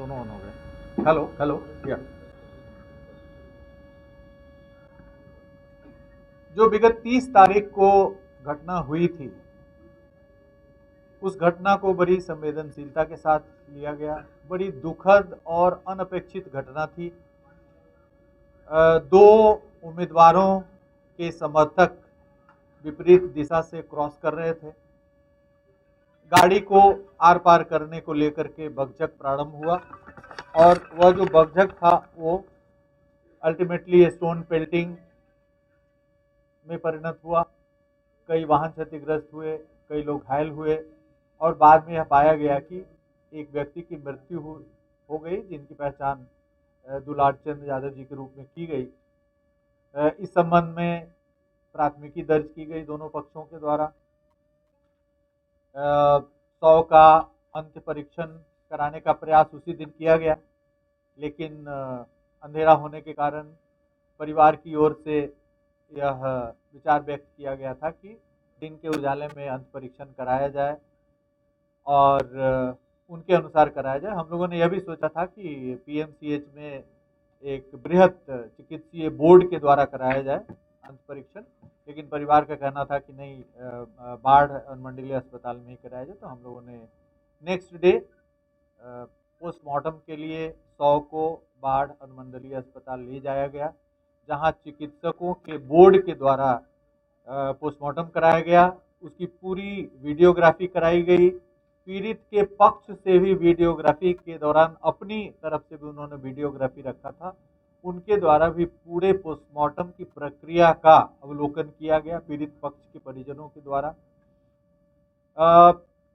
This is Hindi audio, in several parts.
दोनों ऑन हो गए। हेलो हेलो या जो विगत 30 तारीख को घटना हुई थी, उस घटना को बड़ी संवेदनशीलता के साथ लिया गया। बड़ी दुखद और अनपेक्षित घटना थी। दो उम्मीदवारों के समर्थक विपरीत दिशा से क्रॉस कर रहे थे। गाड़ी को आर पार करने को लेकर के बकझक प्रारंभ हुआ और वह जो बकझक था वो अल्टीमेटली स्टोन पेल्टिंग में परिणत हुआ। कई वाहन क्षतिग्रस्त हुए, कई लोग घायल हुए और बाद में यह पाया गया कि एक व्यक्ति की मृत्यु हो गई, जिनकी पहचान दुलार चंद यादव जी के रूप में की गई। इस संबंध में प्राथमिकी दर्ज की गई दोनों पक्षों के द्वारा। 100 का अंत्य परीक्षण कराने का प्रयास उसी दिन किया गया, लेकिन अंधेरा होने के कारण परिवार की ओर से यह विचार व्यक्त किया गया था कि दिन के उजाले में अंत परीक्षण कराया जाए और उनके अनुसार कराया जाए। हम लोगों ने यह भी सोचा था कि पीएमसीएच में एक बृहत चिकित्सीय बोर्ड के द्वारा कराया जाए अंत परीक्षण, लेकिन परिवार का कहना था कि नहीं, बाढ़ अनुमंडलीय अस्पताल में ही कराया जाए। तो हम लोगों ने नेक्स्ट डे पोस्टमार्टम के लिए 100 को बाढ़ अनुमंडलीय अस्पताल ले जाया गया, जहां चिकित्सकों के बोर्ड के द्वारा पोस्टमार्टम कराया गया। उसकी पूरी वीडियोग्राफी कराई गई। पीड़ित के पक्ष से भी वीडियोग्राफी के दौरान अपनी तरफ से भी उन्होंने वीडियोग्राफी रखा था। उनके द्वारा भी पूरे पोस्टमार्टम की प्रक्रिया का अवलोकन किया गया पीड़ित पक्ष के परिजनों के द्वारा।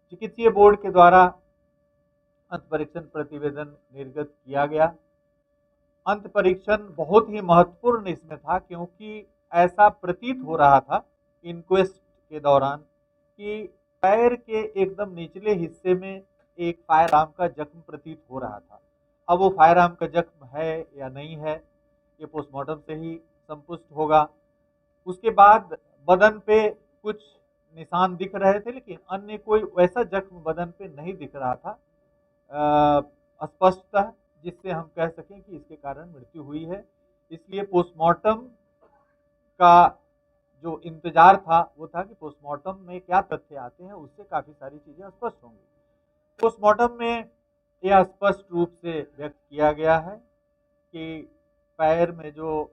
चिकित्सीय बोर्ड के द्वारा अंत परीक्षण प्रतिवेदन निर्गत किया गया। अंत परीक्षण बहुत ही महत्वपूर्ण इसमें था, क्योंकि ऐसा प्रतीत हो रहा था इंक्वेस्ट के दौरान कि पैर के एकदम निचले हिस्से में एक फायर आर्म का जख्म प्रतीत हो रहा था। अब वो फायर आर्म का जख्म है या नहीं है, ये पोस्टमार्टम से ही संपुष्ट होगा। उसके बाद बदन पे कुछ निशान दिख रहे थे, लेकिन अन्य कोई वैसा जख्म बदन पे नहीं दिख रहा था स्पष्टतः, जिससे हम कह सकें कि इसके कारण मृत्यु हुई है। इसलिए पोस्टमार्टम का जो इंतजार था वो था कि पोस्टमार्टम में क्या तथ्य आते हैं, उससे काफी सारी चीजें स्पष्ट होंगी। पोस्टमार्टम में यह स्पष्ट रूप से व्यक्त किया गया है कि पैर में जो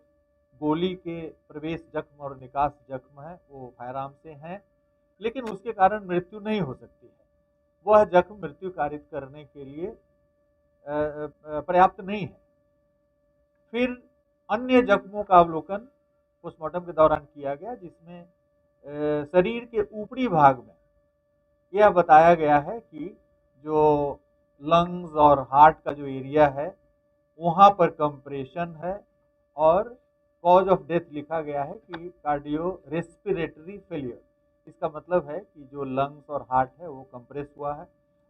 गोली के प्रवेश जख्म और निकास जख्म है वो फायर आर्म से हैं, लेकिन उसके कारण मृत्यु नहीं हो सकती है। वह जख्म मृत्यु कारित करने के लिए पर्याप्त नहीं है। फिर अन्य जख्मों का अवलोकन पोस्टमार्टम के दौरान किया गया, जिसमें शरीर के ऊपरी भाग में यह बताया गया है कि जो लंग्स और हार्ट का जो एरिया है वहाँ पर कंप्रेशन है और कॉज ऑफ डेथ लिखा गया है कि कार्डियो रेस्पिरेटरी फेलियर। इसका मतलब है कि जो लंग्स और हार्ट है वो कंप्रेस हुआ है।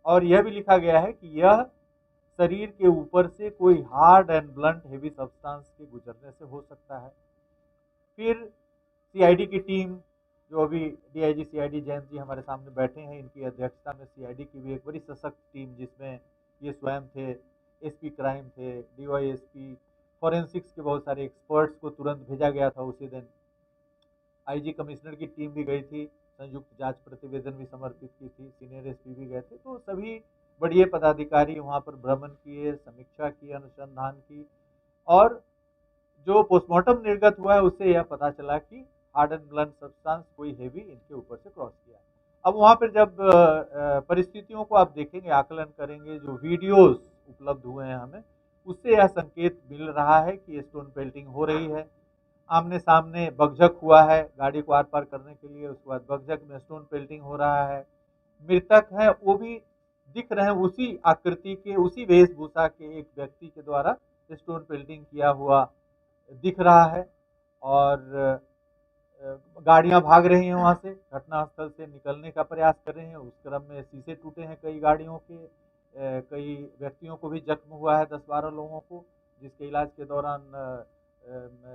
और यह भी लिखा गया है कि यह शरीर के ऊपर से कोई hard and blunt heavy substance के गुजरने से हो सकता है। फिर सीआईडी की टीम, जो अभी डीआईजी सीआईडी जैन जी हमारे सामने बैठे हैं, इनकी अध्यक्षता में सीआईडी की भी एक बड़ी सशक्त टीम, जिसमें ये स्वयं थे, एसपी क्राइम थे, डीवाईएसपी, फॉरेंसिक्स के बहुत सारे एक्सपर्ट्स को तुरंत भेजा गया था उसी दिन। आईजी कमिश्नर की टीम भी गई थी, संयुक्त जांच प्रतिवेदन भी समर्पित की थी, सीनियर एसपी भी गए थे। तो सभी बड़े पदाधिकारी वहाँ पर भ्रमण किए, समीक्षा की, अनुसंधान की, और जो पोस्टमार्टम निर्गत हुआ है उससे यह पता चला कि हार्ड एंड ब्लंट सब्सटेंस कोई हेवी इनके ऊपर से क्रॉस किया। अब वहाँ पर जब परिस्थितियों को आप देखेंगे, आकलन करेंगे, जो वीडियोस उपलब्ध हुए हैं हमें, उससे यह संकेत मिल रहा है कि स्टोन पेल्टिंग हो रही है। आमने सामने बकझक हुआ है गाड़ी को आर पार करने के लिए, उसके बाद बकझक में स्टोन पेल्टिंग हो रहा है। मृतक है वो भी दिख रहे हैं उसी आकृति के, उसी वेशभूषा के एक व्यक्ति के द्वारा स्टोन पेल्टिंग किया हुआ दिख रहा है। और गाड़ियां भाग रही हैं वहां से, घटनास्थल से निकलने का प्रयास कर रहे हैं। उस क्रम में शीशे टूटे हैं कई गाड़ियों के। कई व्यक्तियों को भी जख्म हुआ है, 10-12 लोगों को, जिसके इलाज के दौरान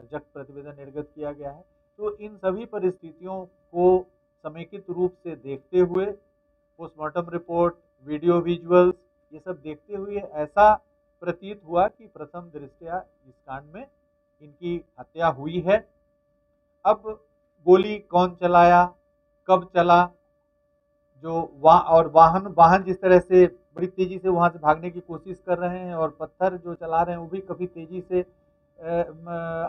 जख्म प्रतिवेदन निर्गत किया गया है। तो इन सभी परिस्थितियों को समेकित रूप से देखते हुए पोस्टमार्टम रिपोर्ट, वीडियो विजुअल्स, ये सब देखते हुए ऐसा प्रतीत हुआ कि प्रथम दृष्टया इस कांड में इनकी हत्या हुई है। अब गोली कौन चलाया, कब चला, जो और वाहन वाहन जिस तरह से बड़ी तेजी से वहां से भागने की कोशिश कर रहे हैं और पत्थर जो चला रहे हैं वो भी कभी तेजी से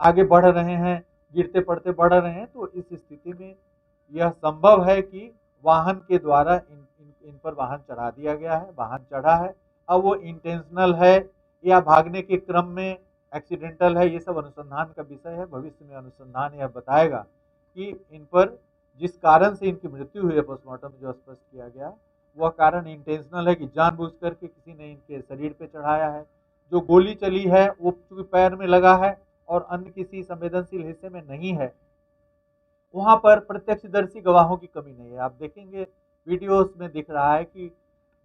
आगे बढ़ रहे हैं, गिरते पड़ते बढ़ रहे हैं, तो इस स्थिति में यह संभव है कि वाहन के द्वारा इन पर वाहन चढ़ा दिया गया है, वाहन चढ़ा है। अब वो इंटेंशनल है या भागने के क्रम में एक्सीडेंटल है, ये सब अनुसंधान का विषय है। भविष्य में अनुसंधान यह बताएगा कि इन पर जिस कारण से इनकी मृत्यु हुई है पोस्टमार्टम जो स्पष्ट किया गया, वह कारण इंटेंशनल है कि जानबूझ करके किसी ने इनके शरीर पे चढ़ाया है। जो गोली चली है वो चूंकि पैर में लगा है और अन्य किसी संवेदनशील हिस्से में नहीं है, वहां पर प्रत्यक्षदर्शी गवाहों की कमी नहीं है। आप देखेंगे वीडियोस में दिख रहा है कि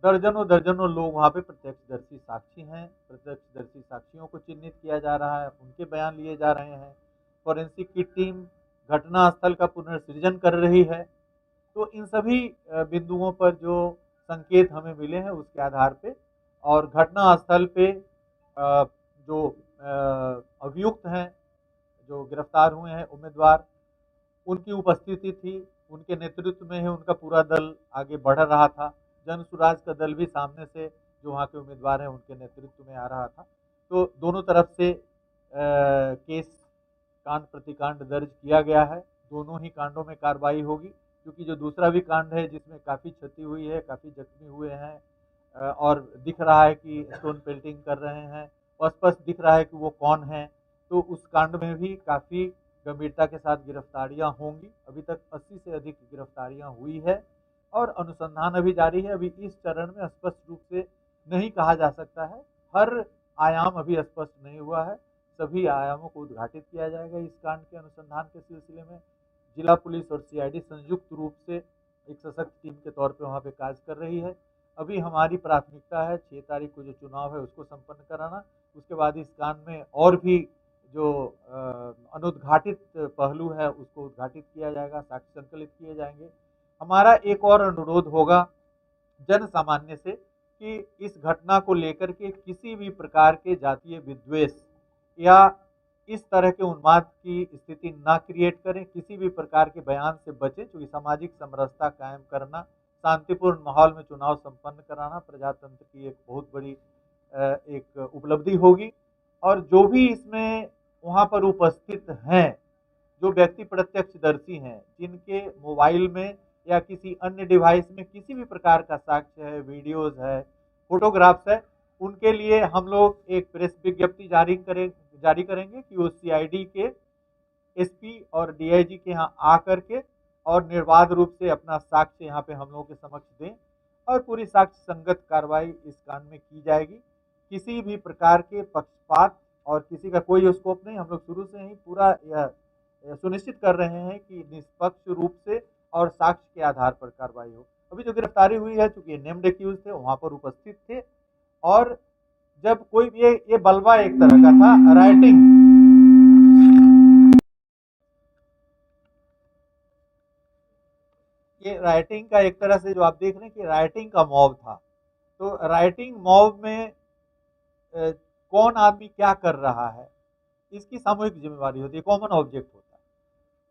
दर्जनों दर्जनों लोग वहां पे प्रत्यक्षदर्शी साक्षी हैं। प्रत्यक्षदर्शी साक्षियों को चिन्हित किया जा रहा है, उनके बयान लिए जा रहे हैं। फॉरेंसिक की टीम घटना स्थल का पुनर्सृजन कर रही है। तो इन सभी बिंदुओं पर जो संकेत हमें मिले हैं उसके आधार पे और घटना स्थल पे जो अभियुक्त हैं, जो गिरफ्तार हुए हैं उम्मीदवार, उनकी उपस्थिति थी, उनके नेतृत्व में ही उनका पूरा दल आगे बढ़ रहा था। जन सुराज का दल भी सामने से जो वहाँ के उम्मीदवार हैं उनके नेतृत्व में आ रहा था। तो दोनों तरफ से केस कांड प्रतिकांड दर्ज किया गया है। दोनों ही कांडों में कार्रवाई होगी, क्योंकि जो दूसरा भी कांड है जिसमें काफ़ी क्षति हुई है, काफ़ी जख्मी हुए हैं और दिख रहा है कि स्टोन पेल्टिंग कर रहे हैं, स्पष्ट दिख रहा है कि वो कौन है, तो उस कांड में भी काफ़ी गंभीरता के साथ गिरफ्तारियां होंगी। अभी तक 80 से अधिक गिरफ्तारियां हुई है और अनुसंधान अभी जारी है। अभी इस चरण में स्पष्ट रूप से नहीं कहा जा सकता है, हर आयाम अभी स्पष्ट नहीं हुआ है। सभी आयामों को उद्घाटित किया जाएगा इस कांड के अनुसंधान के सिलसिले में। जिला पुलिस और सीआईडी संयुक्त रूप से एक सशक्त टीम के तौर पे वहाँ पे कार्य कर रही है। अभी हमारी प्राथमिकता है 6 तारीख को जो चुनाव है उसको संपन्न कराना। उसके बाद इस कांड में और भी जो अनुद्घाटित पहलू है उसको उद्घाटित किया जाएगा, साक्ष्य संकलित किए जाएंगे। हमारा एक और अनुरोध होगा जन सामान्य से कि इस घटना को लेकर के किसी भी प्रकार के जातीय विद्वेष या इस तरह के उन्माद की स्थिति ना क्रिएट करें, किसी भी प्रकार के बयान से बचें, क्योंकि सामाजिक समरसता कायम करना, शांतिपूर्ण माहौल में चुनाव संपन्न कराना प्रजातंत्र की एक बहुत बड़ी एक उपलब्धि होगी। और जो भी इसमें वहाँ पर उपस्थित हैं, जो व्यक्ति प्रत्यक्षदर्शी हैं, जिनके मोबाइल में या किसी अन्य डिवाइस में किसी भी प्रकार का साक्ष्य है, वीडियोज है, फोटोग्राफ्स है, उनके लिए हम लोग एक प्रेस विज्ञप्ति जारी करेंगे कि वो सीआईडी के एसपी और डीआईजी के यहाँ आकर के और निर्बाध रूप से अपना साक्ष्य यहाँ पे हम लोगों के समक्ष दें और पूरी साक्ष्य संगत कार्रवाई इस कांड में की जाएगी। किसी भी प्रकार के पक्षपात और किसी का कोई स्कोप नहीं। हम लोग शुरू से ही पूरा यह सुनिश्चित कर रहे हैं कि निष्पक्ष रूप से और साक्ष्य के आधार पर कार्रवाई हो। अभी जो गिरफ्तारी हुई है, चूंकि नेम्ड एक्यूज थे, वहां पर उपस्थित थे और जब कोई ये बलवा एक तरह का था, राइटिंग का एक तरह से जो आप देख रहे हैं कि राइटिंग का मॉब था। तो राइटिंग मॉब में कौन आदमी क्या कर रहा है, इसकी सामूहिक जिम्मेवारी होती है, कॉमन ऑब्जेक्ट होता है।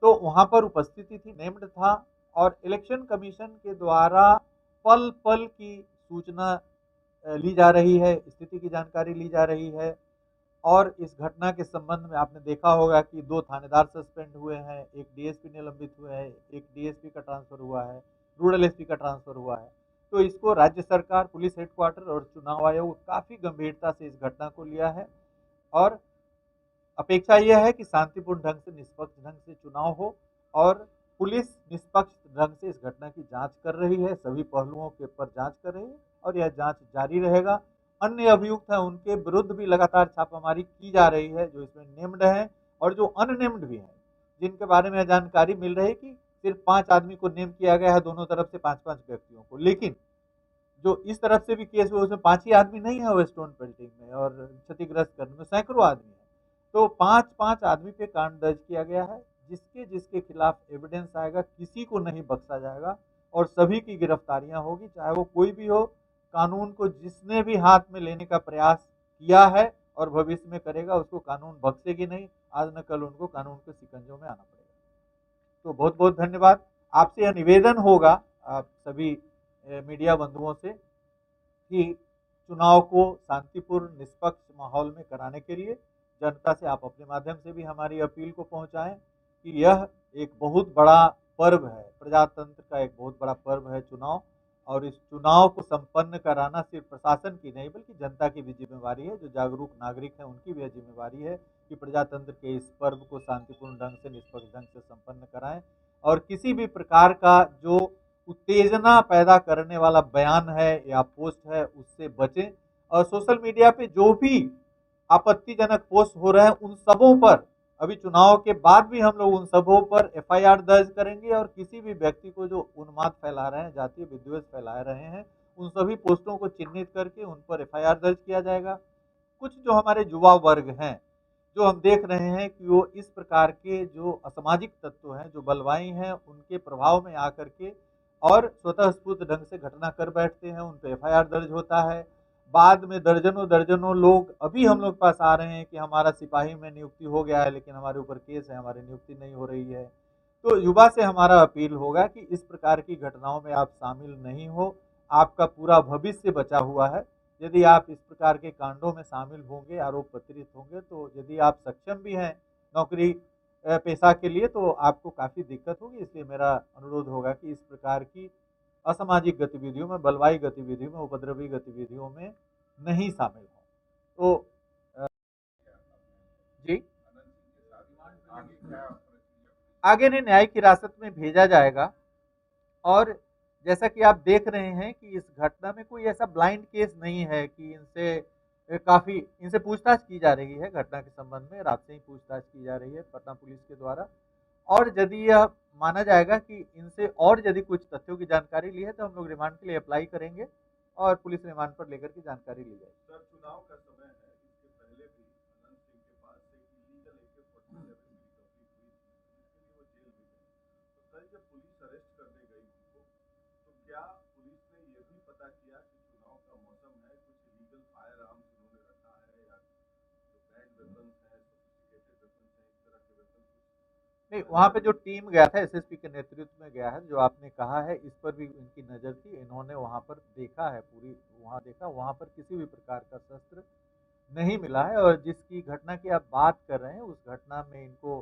तो वहां पर उपस्थिति थी, नेम्ड था और इलेक्शन कमीशन के द्वारा पल पल की सूचना ली जा रही है, स्थिति की जानकारी ली जा रही है। और इस घटना के संबंध में आपने देखा होगा कि 2 थानेदार सस्पेंड हुए हैं, एक डीएसपी निलंबित हुए हैं, एक डीएसपी का ट्रांसफर हुआ है, रूरल एसपी का ट्रांसफर हुआ है। तो इसको राज्य सरकार, पुलिस हेडक्वार्टर और चुनाव आयोग काफ़ी गंभीरता से इस घटना को लिया है और अपेक्षा यह है कि शांतिपूर्ण ढंग से, निष्पक्ष ढंग से चुनाव हो और पुलिस निष्पक्ष ढंग से इस घटना की जांच कर रही है, सभी पहलुओं के ऊपर जांच कर रही है और यह जांच जारी रहेगा। अन्य अभियुक्त हैं उनके विरुद्ध भी लगातार छापामारी की जा रही है, जो इसमें नेम्ड हैं और जो अननेम्ड भी हैं, जिनके बारे में जानकारी मिल रही है कि सिर्फ 5 आदमी को नेम किया गया है, दोनों तरफ से 5-5 व्यक्तियों को। लेकिन जो इस तरफ से भी केस हुए उसमें 5 ही आदमी नहीं है, वो स्टोन पेल्टिंग में और क्षतिग्रस्त करने में सैकड़ों आदमी है। तो 5-5 आदमी पे कांड दर्ज किया गया है। जिसके खिलाफ एविडेंस आएगा किसी को नहीं बख्शा जाएगा और सभी की गिरफ्तारियां होगी, चाहे वो कोई भी हो। कानून को जिसने भी हाथ में लेने का प्रयास किया है और भविष्य में करेगा, उसको कानून बख्शेगी नहीं। आज न कल उनको कानून के शिकंजों में आना पड़ेगा। तो बहुत बहुत धन्यवाद। आपसे यह निवेदन होगा आप सभी मीडिया बंधुओं से कि चुनाव को शांतिपूर्ण निष्पक्ष माहौल में कराने के लिए जनता से आप अपने माध्यम से भी हमारी अपील को पहुंचाएं कि यह एक बहुत बड़ा पर्व है, प्रजातंत्र का एक बहुत बड़ा पर्व है चुनाव। और इस चुनाव को संपन्न कराना सिर्फ प्रशासन की नहीं बल्कि जनता की भी जिम्मेवारी है। जो जागरूक नागरिक हैं उनकी भी जिम्मेवारी है कि प्रजातंत्र के इस पर्व को शांतिपूर्ण ढंग से, निष्पक्ष ढंग से संपन्न कराएं और किसी भी प्रकार का जो उत्तेजना पैदा करने वाला बयान है या पोस्ट है उससे बचें। और सोशल मीडिया पे जो भी आपत्तिजनक पोस्ट हो रहे हैं उन सबों पर, अभी चुनाव के बाद भी हम लोग उन सबों पर एफआईआर दर्ज करेंगे और किसी भी व्यक्ति को जो उन्माद फैला रहे हैं, जातीय विद्वेष फैला रहे हैं, उन सभी पोस्टों को चिन्हित करके उन पर एफआईआर दर्ज किया जाएगा। कुछ जो हमारे युवा वर्ग हैं, जो हम देख रहे हैं कि वो इस प्रकार के जो असामाजिक तत्व हैं, जो बलवाई हैं, उनके प्रभाव में आकर के और स्वतः स्फूर्त ढंग से घटना कर बैठते हैं, उन पर एफआईआर दर्ज होता है। बाद में दर्जनों दर्जनों लोग अभी हम लोग पास आ रहे हैं कि हमारा सिपाही में नियुक्ति हो गया है लेकिन हमारे ऊपर केस है, हमारी नियुक्ति नहीं हो रही है। तो युवा से हमारा अपील होगा कि इस प्रकार की घटनाओं में आप शामिल नहीं हो, आपका पूरा भविष्य बचा हुआ है। यदि आप इस प्रकार के कांडों में शामिल होंगे, आरोप पत्रित होंगे, तो यदि आप सक्षम भी हैं नौकरी पेशा के लिए तो आपको काफ़ी दिक्कत होगी। इसलिए मेरा अनुरोध होगा कि इस प्रकार की असामाजिक गतिविधियों में, बलवाई गतिविधियों में, उपद्रवी गतिविधियों में नहीं शामिल हों। तो जी आगे ने न्यायिक हिरासत में भेजा जाएगा। और जैसा कि आप देख रहे हैं कि इस घटना में कोई ऐसा ब्लाइंड केस नहीं है कि इनसे पूछताछ की जा रही है। घटना के संबंध में रात से ही पूछताछ की जा रही है पटना पुलिस के द्वारा। और यदि यह माना जाएगा कि इनसे और यदि कुछ तथ्यों की जानकारी ली है तो हम लोग रिमांड के लिए अप्लाई करेंगे और पुलिस रिमांड पर लेकर के जानकारी ली जाएगी। सर, चुनाव का समय है, इसके पहले भी अनंत सिंह के पास से इलीगल AK-47 की रिकवरी हुई थी, जिसके लिए वो जेल भी गए। तो सर, जब पुलिस अरेस्ट करने गई उनको, तो क्या पुलिस ने ये भी पता किया कि चुनाव का मौसम है, कुछ इलीगल फायर आर्म्स उन्होंने रखा है या जो बैंड वेपन्स है, सोफिस्टिकेटेड वेपन्स है, इस तरह के वेपन्स? नहीं, वहाँ पे जो टीम गया था एसएसपी के नेतृत्व में गया है, जो आपने कहा है इस पर भी इनकी नज़र थी। इन्होंने वहाँ पर देखा है, पूरी वहाँ देखा, वहाँ पर किसी भी प्रकार का शस्त्र नहीं मिला है। और जिसकी घटना की आप बात कर रहे हैं उस घटना में इनको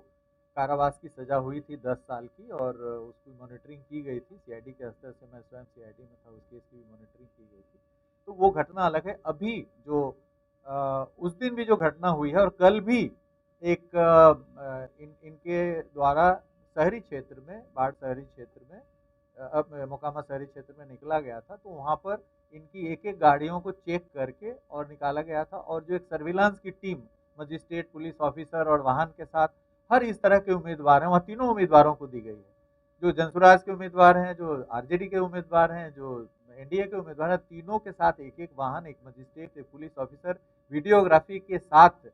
कारावास की सज़ा हुई थी 10 साल की और उसकी मॉनिटरिंग की गई थी सीआईडी के स्तर से। मैं स्वयं सीआईडी में था, उस केस की भी मॉनिटरिंग की गई थी। तो वो घटना अलग है। अभी जो उस दिन भी जो घटना हुई है और कल भी एक इनके द्वारा शहरी क्षेत्र में, बाढ़ शहरी क्षेत्र में, अब मोकामा शहरी क्षेत्र में निकला गया था। तो वहाँ पर इनकी एक एक गाड़ियों को चेक करके और निकाला गया था। और जो एक सर्विलांस की टीम, मजिस्ट्रेट, पुलिस ऑफिसर और वाहन के साथ हर इस तरह के उम्मीदवार हैं, वहाँ तीनों उम्मीदवारों को दी गई है। जो जनसुराज के उम्मीदवार हैं, जो आरजेडी के उम्मीदवार हैं, जो एनडीए के उम्मीदवार हैं, तीनों के साथ एक एक वाहन, एक मजिस्ट्रेट, एक पुलिस ऑफिसर, वीडियोग्राफी के साथ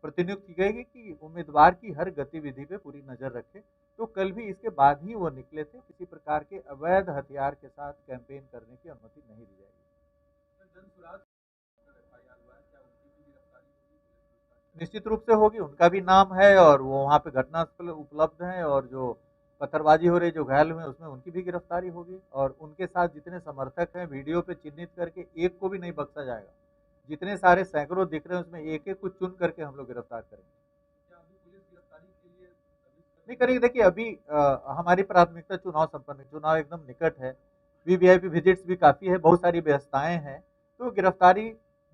प्रतिनियुक्त की गई कि उम्मीदवार की हर गतिविधि पे पूरी नज़र रखे। तो कल भी इसके बाद ही वो निकले थे। किसी प्रकार के अवैध हथियार के साथ कैंपेन करने की अनुमति नहीं दी जाएगी। निश्चित रूप से होगी, उनका भी नाम है और वो वहाँ पे घटनास्थल उपलब्ध हैं। और जो पत्थरबाजी हो रही, जो घायल हुए, उसमें उनकी भी गिरफ्तारी होगी। और उनके साथ जितने समर्थक हैं वीडियो पे चिन्हित करके एक को भी नहीं बख्शा जाएगा। जितने सारे सैकड़ों दिख रहे हैं उसमें एक एक को चुन करके हम लोग गिरफ्तार करेंगे। नहीं करेंगे, देखिए अभी हमारी प्राथमिकता चुनाव संपन्न, चुनाव एकदम निकट है, वीवीआईपी विजिट्स भी काफ़ी है, बहुत सारी व्यवस्थाएं हैं। तो गिरफ्तारी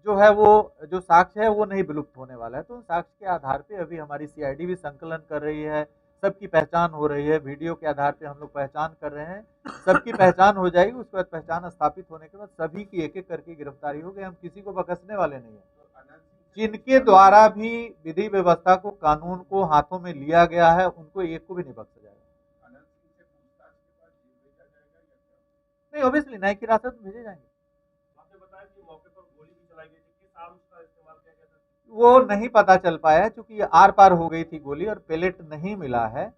जो है वो, जो साक्ष्य है वो नहीं विलुप्त होने वाला है। तो साक्ष्य के आधार पे अभी हमारी सीआईडी भी संकलन कर रही है, सबकी पहचान हो रही है, वीडियो के आधार पे हम लोग पहचान कर रहे हैं। सबकी पहचान हो जाएगी, उसके बाद पहचान स्थापित होने के बाद सभी की एक एक करके गिरफ्तारी होगी। हम किसी को बख्शने वाले नहीं है। जिनके द्वारा भी विधि व्यवस्था को, कानून को हाथों में लिया गया है, उनको एक को भी नहीं बख्शा जाएगा। नहीं, ऑब्वियसली न्यायिक हिरासत में भेजे जाएंगे। आपने बताया कि मौके पर गोली भी चलाई गई थी, किस आर्म्स का इस्तेमाल किया गया था? वो नहीं पता चल पाया है क्योंकि आर पार हो गई थी गोली और पेलेट नहीं मिला है।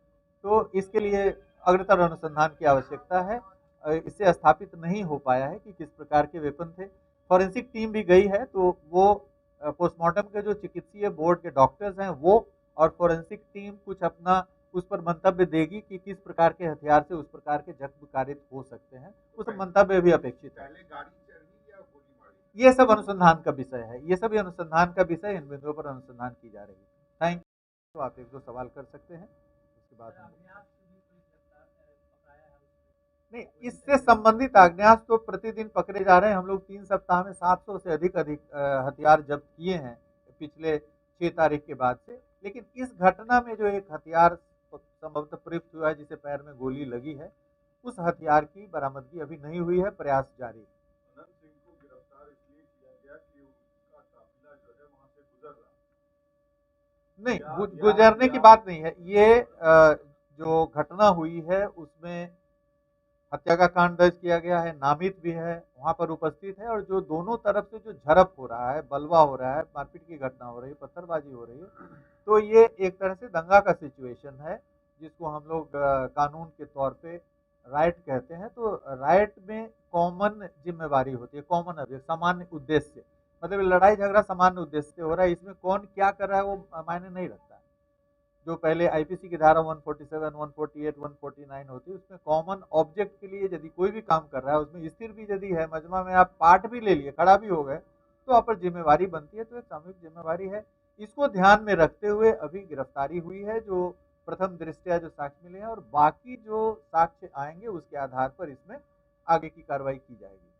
तो इसके लिए अग्रतर अनुसंधान की आवश्यकता है। इससे स्थापित नहीं हो पाया है कि किस प्रकार के वेपन थे। फॉरेंसिक टीम भी गई है तो वो पोस्टमार्टम के जो चिकित्सीय बोर्ड के डॉक्टर्स हैं वो और फोरेंसिक टीम कुछ अपना उस पर मंतव्य देगी कि किस प्रकार के हथियार से उस प्रकार के जख्म कारित हो सकते हैं, उस मंतव्य भी अपेक्षित है। पहले गाड़ी चढ़ी या गोली मारी? ये सब अनुसंधान का विषय है, ये सभी अनुसंधान का विषय, इन बिंदुओं पर अनुसंधान की जा रही है। Thank you. आप एक दो सवाल कर सकते हैं, उसके बाद नहीं, इससे संबंधित अज्ञात तो प्रतिदिन पकड़े जा रहे हैं। हम लोग 3 सप्ताह में 700 से अधिक हथियार जब्त किए हैं पिछले 6 तारीख के बाद से। लेकिन इस घटना में जो एक हथियार संभवतः प्रयुक्त हुआ है, जिसे पैर में गोली लगी है, उस हथियार की बरामदगी अभी नहीं हुई है, प्रयास जारी है। अनंत सिंह को गिरफ्तार इसलिए किया गया कि उसका काफिला जो है वहां से गुजर रहा। नहीं, गुजरने की बात नहीं है। ये जो घटना हुई है उसमें हत्या का कांड दर्ज किया गया है, नामित भी है, वहाँ पर उपस्थित है, और जो दोनों तरफ से जो झड़प हो रहा है, बलवा हो रहा है, मारपीट की घटना हो रही है, पत्थरबाजी हो रही है, तो ये एक तरह से दंगा का सिचुएशन है, जिसको हम लोग कानून के तौर पे राइट कहते हैं। तो राइट में कॉमन जिम्मेवारी होती है, कॉमन ऑब्जेक्ट, सामान्य उद्देश्य, मतलब लड़ाई झगड़ा सामान्य उद्देश्य से हो रहा है, इसमें कौन क्या कर रहा है वो मायने नहीं रखता। जो पहले आईपीसी की धारा 147, 148, 149 होती है, उसमें कॉमन ऑब्जेक्ट के लिए यदि कोई भी काम कर रहा है, उसमें स्थिर भी यदि है, मजमा में आप पार्ट भी ले लिए, खड़ा भी हो गए, तो आप पर जिम्मेवारी बनती है, तो एक सामूहिक जिम्मेवारी है। इसको ध्यान में रखते हुए अभी गिरफ्तारी हुई है, जो प्रथम दृष्टया जो साक्ष्य मिले हैं, और बाकी जो साक्ष्य आएंगे उसके आधार पर इसमें आगे की कार्रवाई की जाएगी।